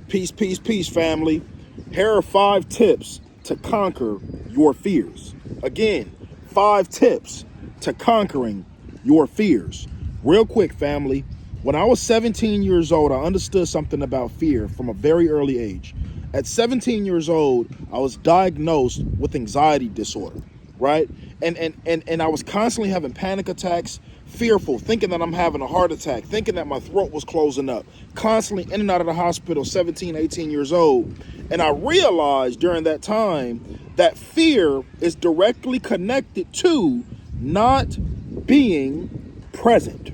Peace, peace, peace, family. Here are 5 tips to conquer your fears. Again, 5 tips to conquering your fears. Real quick, family. When I was 17 years old, I understood something about fear from a very early age. At 17 years old, I was diagnosed with anxiety disorder, right? And I was constantly having panic attacks, fearful, thinking that I'm having a heart attack, thinking that my throat was closing up, constantly in and out of the hospital, 17, 18 years old. And I realized during that time that fear is directly connected to not being present.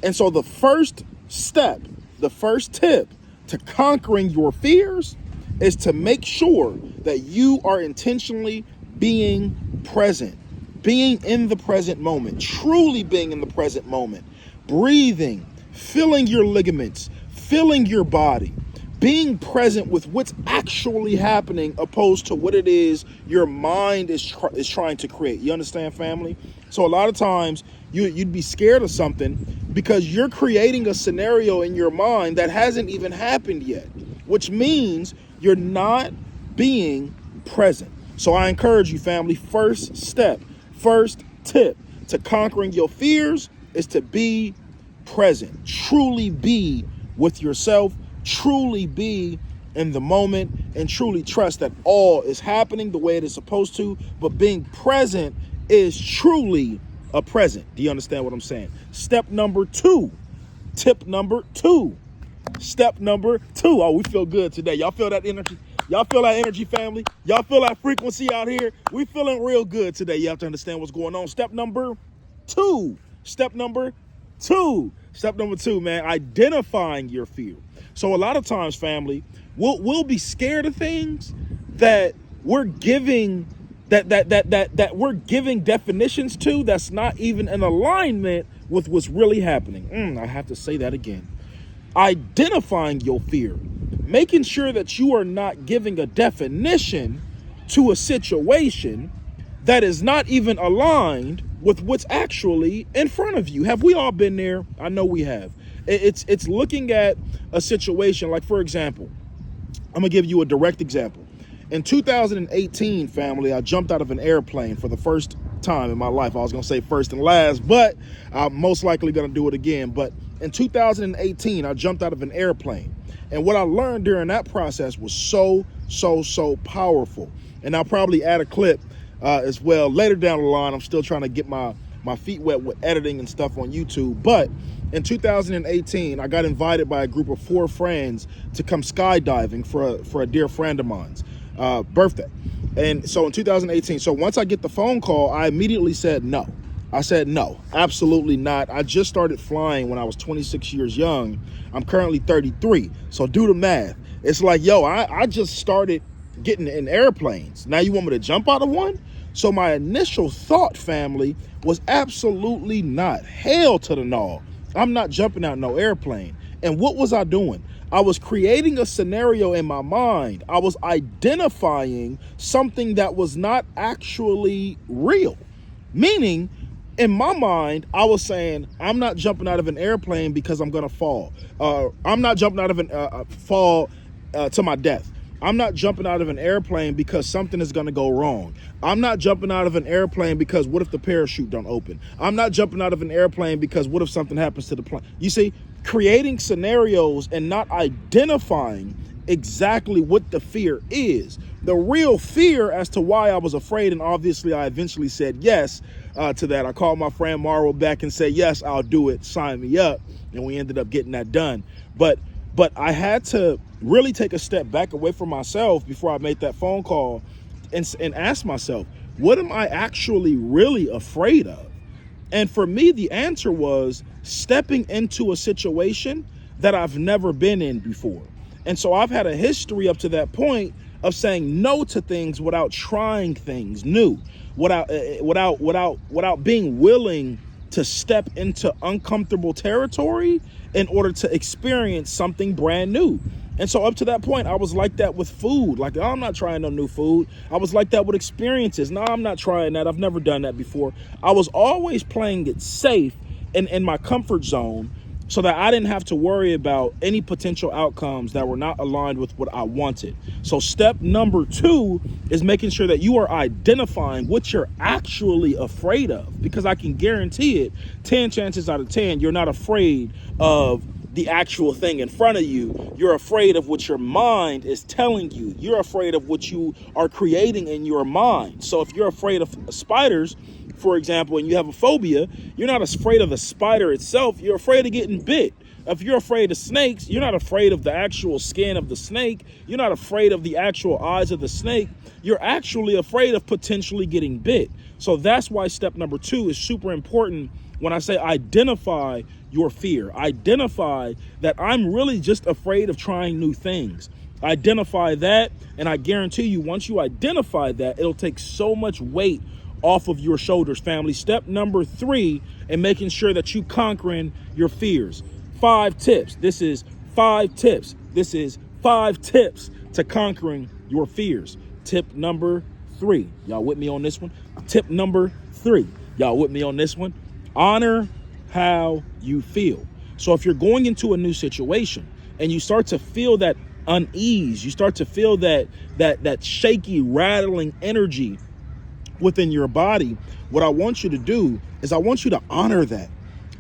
And so the first step, the first tip to conquering your fears is to make sure that you are intentionally being present, being in the present moment, truly being in the present moment, breathing, feeling your ligaments, feeling your body, being present with what's actually happening opposed to what it is your mind is trying to create. You understand, family? So a lot of times you'd be scared of something because you're creating a scenario in your mind that hasn't even happened yet, which means you're not being present. So I encourage you, family, first step, first tip to conquering your fears is to be present. Truly be with yourself, truly be in the moment, and truly trust that all is happening the way it is supposed to. But being present is truly a present. Do you understand what I'm saying? Step number 2, tip number 2. Step number 2. Oh, we feel good today. Y'all feel that energy? Y'all feel that energy, family? Y'all feel that frequency out here? We feeling real good today. You have to understand what's going on. Step number 2. Step number 2. Step number 2, man, identifying your fear. So a lot of times, family, we'll be scared of things that we're giving that we're giving definitions to that's not even in alignment with what's really happening. I have to say that again. Identifying your fear, making sure that you are not giving a definition to a situation that is not even aligned with what's actually in front of you. Have we all been there? I know we have. It's looking at a situation like, for example, I'm gonna give you a direct example. In 2018, family, I jumped out of an airplane for the first time in my life. I was gonna say first and last, but I'm most likely gonna do it again. But in 2018, I jumped out of an airplane. And what I learned during that process was so powerful. And I'll probably add a clip as well later down the line. I'm still trying to get my feet wet with editing and stuff on YouTube. But in 2018, I got invited by a group of 4 friends to come skydiving for a dear friend of mine's birthday. And so in 2018, so once I get the phone call, I immediately said no. I said no, absolutely not. I just started flying when I was 26 years young. I'm currently 33. So do the math. It's like, yo, I just started getting in airplanes. Now you want me to jump out of one? So my initial thought, family, was absolutely not. Hell to the no. I'm not jumping out no airplane. And what was I doing? I was creating a scenario in my mind. I was identifying something that was not actually real. Meaning, in my mind, I was saying, I'm not jumping out of an airplane because I'm going to fall. I'm not jumping out of an fall to my death. I'm not jumping out of an airplane because something is going to go wrong. I'm not jumping out of an airplane because what if the parachute don't open? I'm not jumping out of an airplane because what if something happens to the plane? You see, creating scenarios and not identifying exactly what the fear is. The real fear as to why I was afraid, and obviously I eventually said yes to that. I called my friend Morrow back and said, yes, I'll do it. Sign me up. And we ended up getting that done. But I had to really take a step back away from myself before I made that phone call and ask myself, what am I actually really afraid of? And for me, the answer was stepping into a situation that I've never been in before. And so I've had a history up to that point of saying no to things without trying things new, without being willing to step into uncomfortable territory in order to experience something brand new. And so up to that point, I was like that with food. Like, oh, I'm not trying no new food. I was like that with experiences. No, I'm not trying that. I've never done that before. I was always playing it safe and in my comfort zone so that I didn't have to worry about any potential outcomes that were not aligned with what I wanted. So step number 2 is making sure that you are identifying what you're actually afraid of, because I can guarantee it, 10 chances out of 10, you're not afraid of the actual thing in front of you. You're afraid of what your mind is telling you. You're afraid of what you are creating in your mind. So if you're afraid of spiders, for example, and you have a phobia, you're not afraid of the spider itself. You're afraid of getting bit. If you're afraid of snakes, you're not afraid of the actual skin of the snake. You're not afraid of the actual eyes of the snake. You're actually afraid of potentially getting bit. So that's why step number 2 is super important. When I say identify your fear, identify that I'm really just afraid of trying new things. Identify that, and I guarantee you, once you identify that, it'll take so much weight off of your shoulders, family. Step number 3, and making sure that you conquering your fears. 5 tips. This is 5 tips. This is 5 tips to conquering your fears. Tip number 3. Y'all with me on this one? Tip number 3. Y'all with me on this one? Honor how you feel. So if you're going into a new situation and you start to feel that unease, you start to feel that shaky, rattling energy within your body, what I want you to do is I want you to honor that.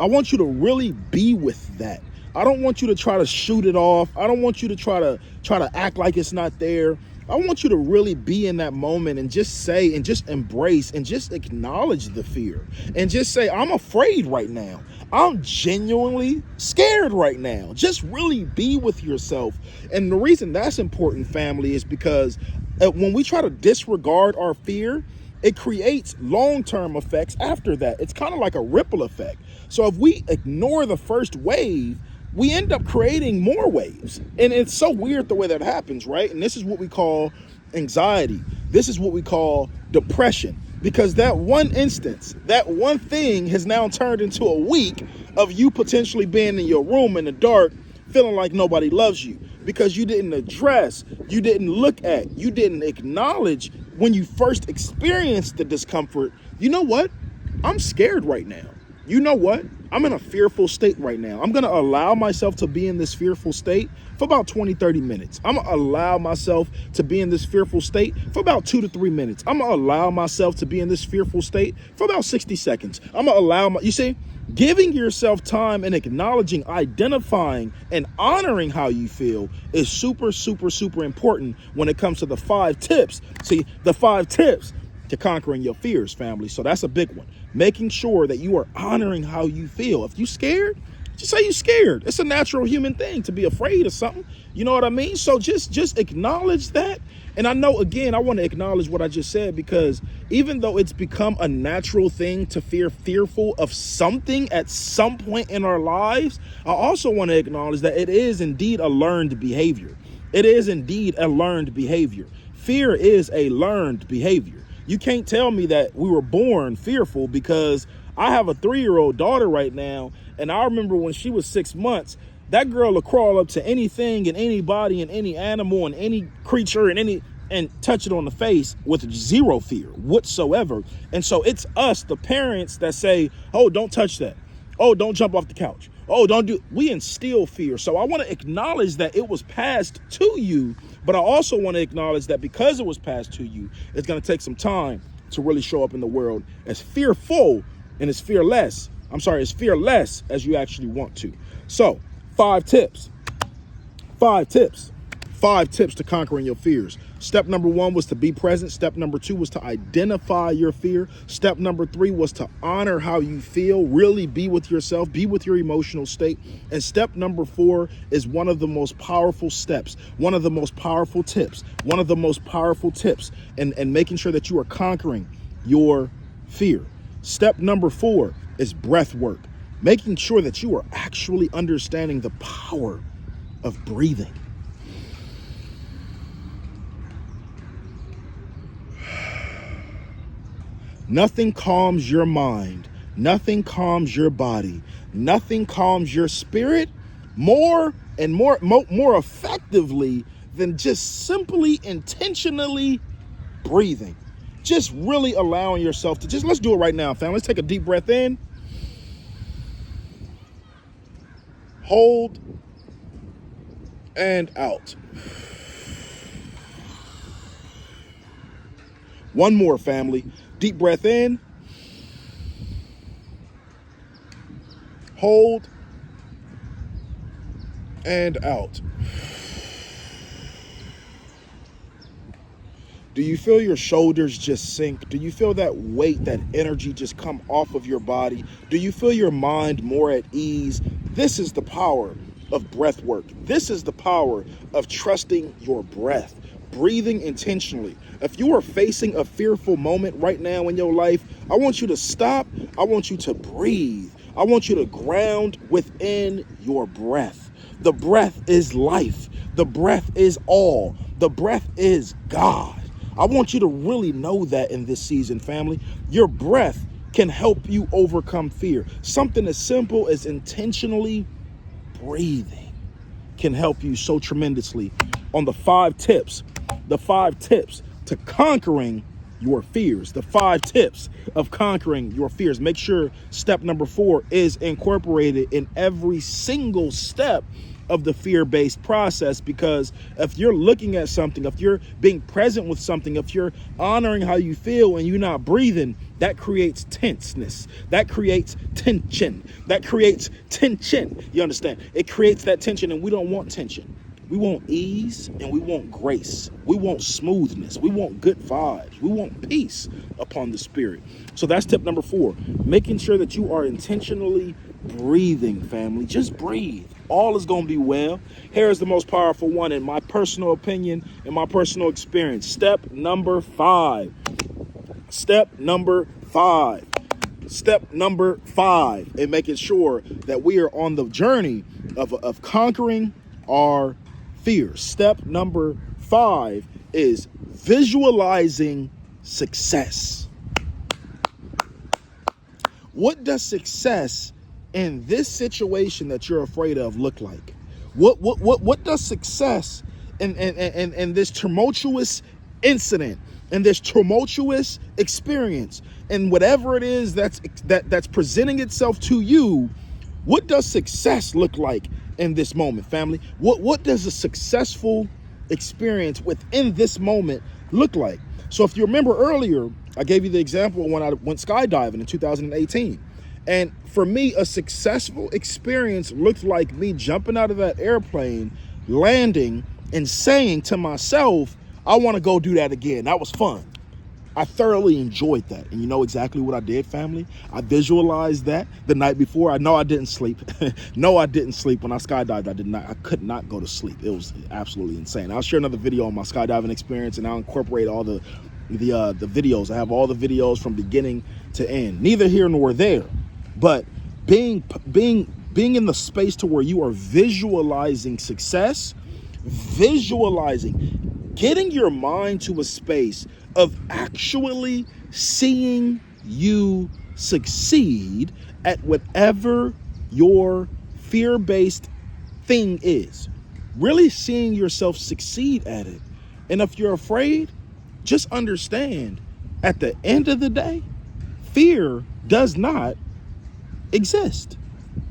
I want you to really be with that. I don't want you to try to shoot it off. I don't want you to try to act like it's not there. I want you to really be in that moment and just say and just embrace and just acknowledge the fear and just say, I'm afraid right now. I'm genuinely scared right now. Just really be with yourself. And the reason that's important, family, is because when we try to disregard our fear, it creates long-term effects after that. It's kind of like a ripple effect. So if we ignore the first wave, we end up creating more waves. And it's so weird the way that happens, right? And this is what we call anxiety. This is what we call depression. Because that one instance, that one thing has now turned into a week of you potentially being in your room in the dark, feeling like nobody loves you. Because you didn't address, you didn't look at, you didn't acknowledge when you first experienced the discomfort. You know what? I'm scared right now. You know what? I'm in a fearful state right now. I'm going to allow myself to be in this fearful state for about 20, 30 minutes. I'm going to allow myself to be in this fearful state for about 2 to 3 minutes. I'm going to allow myself to be in this fearful state for about 60 seconds. I'm going to allow you see, giving yourself time and acknowledging, identifying, and honoring how you feel is super, super, super important when it comes to the 5 tips. See, the 5 tips to conquering your fears, family. So that's a big one. Making sure that you are honoring how you feel. If you're scared, just say you're scared. It's a natural human thing to be afraid of something. You know what I mean? So just acknowledge that. And I know, again, I want to acknowledge what I just said, because even though it's become a natural thing to fearful of something at some point in our lives, I also want to acknowledge that it is indeed a learned behavior. It is indeed a learned behavior. Fear is a learned behavior. You can't tell me that we were born fearful, because I have a 3-year-old daughter right now. And I remember when she was 6 months, that girl will crawl up to anything and anybody and any animal and any creature and touch it on the face with zero fear whatsoever. And so it's us, the parents, that say, oh, don't touch that. Oh, don't jump off the couch. Oh, don't do. We instill fear. So I want to acknowledge that it was passed to you, but I also want to acknowledge that because it was passed to you, it's going to take some time to really show up in the world as fearful and as fearless. As fearless as you actually want to. So 5 tips. 5 tips. 5 tips to conquering your fears. Step number 1 was to be present. Step number 2 was to identify your fear. Step number 3 was to honor how you feel, really be with yourself, be with your emotional state. And step number 4 is one of the most powerful steps, one of the most powerful tips, and making sure that you are conquering your fear. Step number 4 is breath work, making sure that you are actually understanding the power of breathing. Nothing calms your mind, nothing calms your body, nothing calms your spirit more effectively than just simply intentionally breathing. Just really allowing yourself to let's do it right now, fam. Let's take a deep breath in Hold and out. One more, family. Deep breath in. Hold and out. Do you feel your shoulders just sink? Do you feel that weight, that energy just come off of your body? Do you feel your mind more at ease? This is the power of breath work. This is the power of trusting your breath, breathing intentionally. If you are facing a fearful moment right now in your life, I want you to stop. I want you to breathe. I want you to ground within your breath. The breath is life. The breath is all. The breath is God. I want you to really know that in this season, family. Your breath can help you overcome fear. Something as simple as intentionally breathing can help you so tremendously on the 5 tips to conquering your fears, the 5 tips of conquering your fears. Make sure step number 4 is incorporated in every single step of the fear-based process, because if you're looking at something, if you're being present with something, if you're honoring how you feel and you're not breathing, that creates tenseness, that creates tension, you understand? It creates that tension, and we don't want tension. We want ease and we want grace. We want smoothness. We want good vibes. We want peace upon the spirit. So that's tip number 4, making sure that you are intentionally breathing, family. Just breathe. All is going to be well. Here is the most powerful one in my personal opinion, in my personal experience. Step number 5. Step number 5. Step number 5 in making sure that we are on the journey of conquering our fears. Step number 5 is visualizing success. What does success in this situation that you're afraid of look like? What does success in this tumultuous incident, in this tumultuous experience, and whatever it is that's presenting itself to you, what does success look like in this moment, family? What does a successful experience within this moment look like? So if you remember earlier, I gave you the example when I went skydiving in 2018. And for me, a successful experience looked like me jumping out of that airplane, landing, and saying to myself, I want to go do that again. That was fun. I thoroughly enjoyed that. And you know exactly what I did, family? I visualized that the night before. I know I didn't sleep. No, I didn't sleep. When I skydived, I could not go to sleep. It was absolutely insane. I'll share another video on my skydiving experience, and I'll incorporate all the videos. I have all the videos from beginning to end. Neither here nor there. But being in the space to where you are visualizing success, getting your mind to a space of actually seeing you succeed at whatever your fear-based thing is. Really seeing yourself succeed at it. And if you're afraid, just understand, at the end of the day, fear does not exist.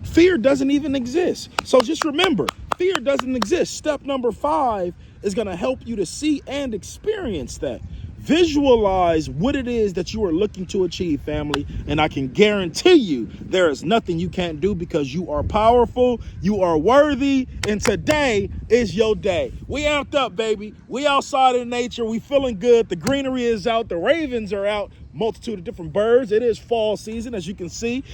Fear doesn't even exist. So just remember, fear doesn't exist. Step number 5 is going to help you to see and experience that. Visualize what it is that you are looking to achieve, family. And I can guarantee you there is nothing you can't do, because you are powerful, you are worthy, and today is your day. We amped up, baby. We outside in nature. We feeling good. The greenery is out. The ravens are out. Multitude of different birds. It is fall season, as you can see.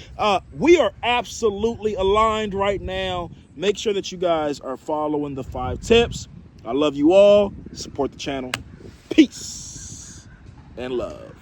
We are absolutely aligned right now. Make sure that you guys are following the 5 tips. I love you all. Support the channel. Peace and love.